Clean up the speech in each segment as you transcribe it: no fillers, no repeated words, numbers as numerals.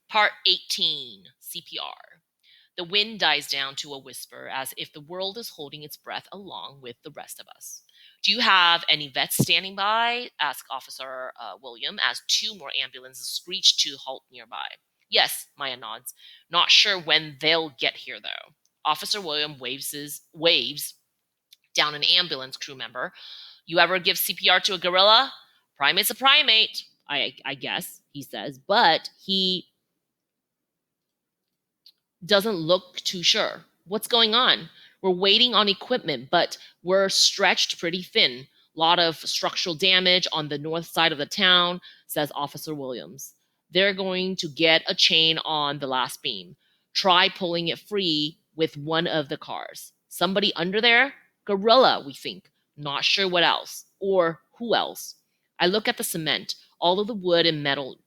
Part 18, CPR. The wind dies down to a whisper as if the world is holding its breath along with the rest of us. Do you have any vets standing by? Asked Officer William as two more ambulances screech to halt nearby. Yes, Maya nods. Not sure when they'll get here, though. Officer William waves down an ambulance crew member. You ever give CPR to a gorilla? Primate's a primate, I guess, he says, but he doesn't look too sure. What's going on? We're waiting on equipment, but we're stretched pretty thin. Lot of structural damage on the north side of the town, says Officer Williams. They're going to get a chain on the last beam. Try pulling it free with one of the cars. Somebody under there? Gorilla, we think. Not sure what else. Or who else. I look at the cement, all of the wood and metal.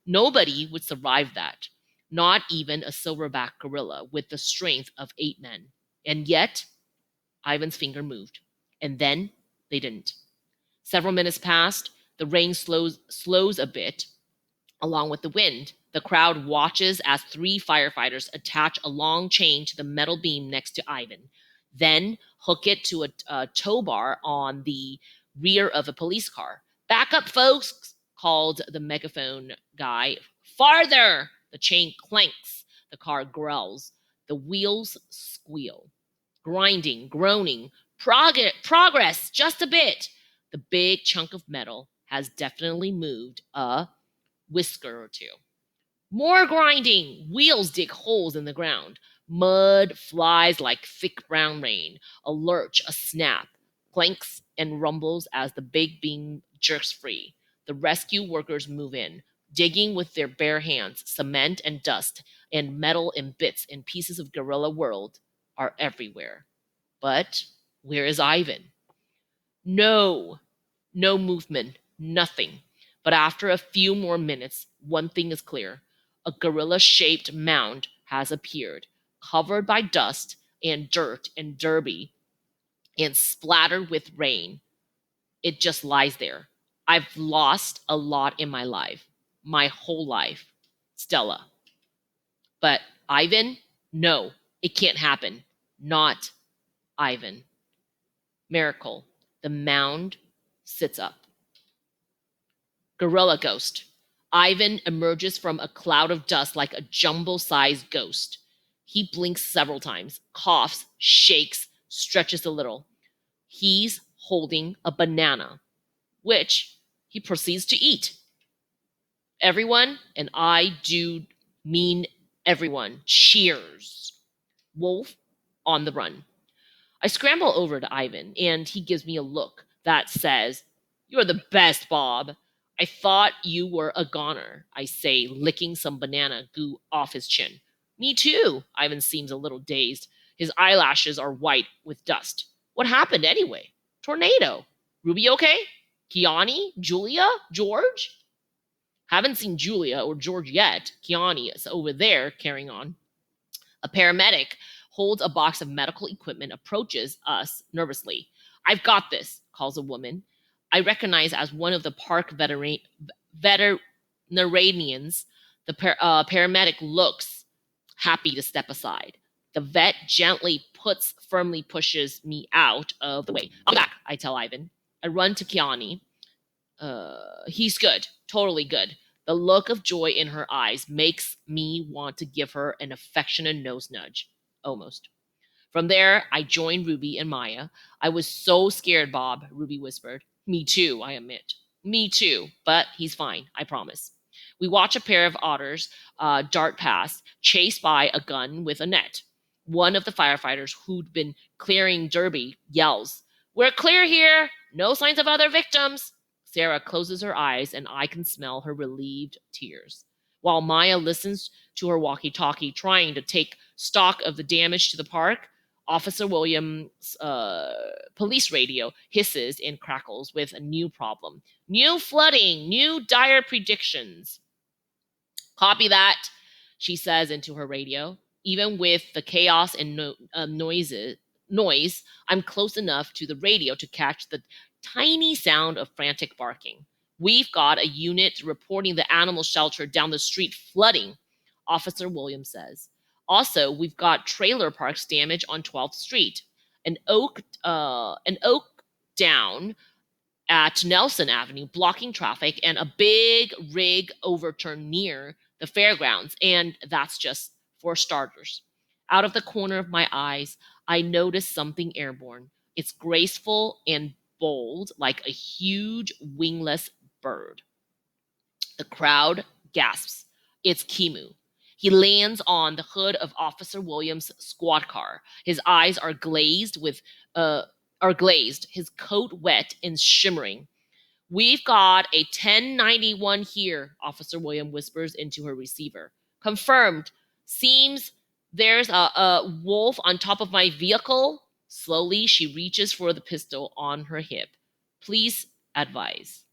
Nobody would survive that. Not even a silverback gorilla with the strength of 8 men. And yet, Ivan's finger moved. And then they didn't. Several minutes passed. The rain slows a bit along with the wind. The crowd watches as 3 firefighters attach a long chain to the metal beam next to Ivan, then hook it to a tow bar on the rear of a police car. Back up, folks, called the megaphone guy. Farther! The chain clanks. The car growls. The wheels squeal. Grinding, groaning. Progress, just a bit. The big chunk of metal has definitely moved a whisker or two. More grinding. Wheels dig holes in the ground. Mud flies like thick brown rain. A lurch, a snap. Clanks and rumbles as the big beam jerks free. The rescue workers move in, digging with their bare hands. Cement and dust and metal and bits and pieces of gorilla world are everywhere. But where is Ivan? No, no movement, nothing. But after a few more minutes, one thing is clear. A gorilla shaped mound has appeared, covered by dust and dirt and derby and splattered with rain. It just lies there. I've lost a lot in my life, my whole life. Stella. But Ivan? No, it can't happen. Not Ivan. Miracle. The mound sits up. Gorilla ghost. Ivan emerges from a cloud of dust like a jumbo-sized ghost. He blinks several times, coughs, shakes, stretches a little. He's holding a banana, which he proceeds to eat. Everyone, and I do mean everyone, cheers. Wolf on the run. I scramble over to Ivan, and he gives me a look that says, "You're the best, Bob. I thought you were a goner," I say, licking some banana goo off his chin. Me too. Ivan seems a little dazed. His eyelashes are white with dust. What happened anyway? Tornado. Ruby okay? Kiani? Julia? George? Haven't seen Julia or George yet. Kiani is over there carrying on. A paramedic holds a box of medical equipment, approaches us nervously. "I've got this," calls a woman I recognize as one of the park veterinarians. The paramedic looks happy to step aside. The vet gently firmly pushes me out of the way. "I'll be back," I tell Ivan. I run to Kiani. He's good, totally good. The look of joy in her eyes makes me want to give her an affectionate nose nudge. Almost. From there, I joined Ruby and Maya. "I was so scared, Bob," Ruby whispered. "Me too," I admit. "Me too, but he's fine, I promise." We watch a pair of otters dart past, chased by a gun with a net. One of the firefighters who'd been clearing Derby yells, "We're clear here! No signs of other victims!" Sarah closes her eyes, and I can smell her relieved tears. While Maya listens to her walkie-talkie, trying to take stock of the damage to the park, Officer Williams' police radio hisses and crackles with a new problem. "New flooding, new dire predictions." "Copy that," she says into her radio. Even with the chaos and noise, I'm close enough to the radio to catch the tiny sound of frantic barking. We've got a unit reporting the animal shelter down the street flooding, Officer Williams says. Also, we've got trailer parks damage on 12th Street, an oak down at Nelson Avenue, blocking traffic, and a big rig overturned near the fairgrounds. And that's just for starters. Out of the corner of my eyes, I notice something airborne. It's graceful and bold, like a huge wingless bird. The crowd gasps. It's Kimu. He lands on the hood of Officer Williams' squad car. His eyes uh are glazed, his coat wet and shimmering. "We've got a 1091 here," Officer William whispers into her receiver. "Confirmed. Seems there's a wolf on top of my vehicle." Slowly, she reaches for the pistol on her hip. "Please advise."